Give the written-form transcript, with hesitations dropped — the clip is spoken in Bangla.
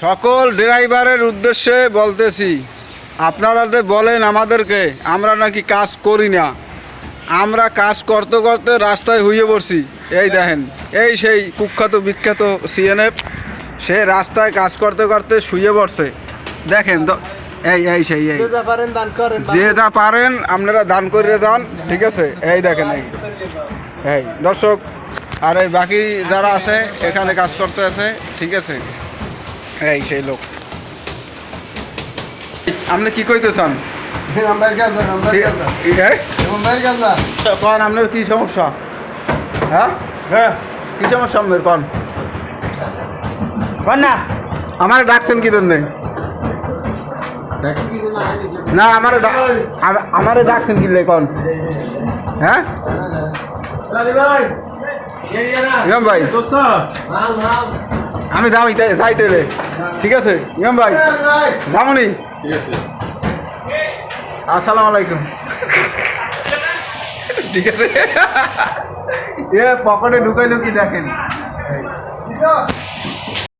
সকল ড্রাইভারের উদ্দেশ্যে বলতেছি, আপনারা যে বলেন আমাদেরকে আমরা নাকি কাজ করি না, আমরা কাজ করতে করতে রাস্তায় হইয়ে পড়ছি। এই দেখেন, এই সেই কুখ্যাত বিখ্যাত সিএনএফ, সে রাস্তায় কাজ করতে করতে শুয়ে পড়ছে। দেখেন তো, এই সেই এই যে যা পারেন আপনারা দান করে দেন, ঠিক আছে? এই দেখেন, এই দর্শক, আর এই বাকি যারা আছে এখানে কাজ করতে আছে, ঠিক আছে? এই সেই লোক। আপনি কি কইতে চান? কন আপনার কি সমস্যা? হ্যাঁ হ্যাঁ, কি সমস্যা আপনার? কন কন না, আমার ডাকছেন কি জন্যে? না, আমারে ডাকছেন কি লে? কন। হ্যাঁ ইমাম ভাই, আমি যাইতে রে, ঠিক আছে ইমাম ভাই, যামনি। আসসালামু আলাইকুম। ঠিক আছে, এ পকেটে ঢুকাইলো কি দেখেন।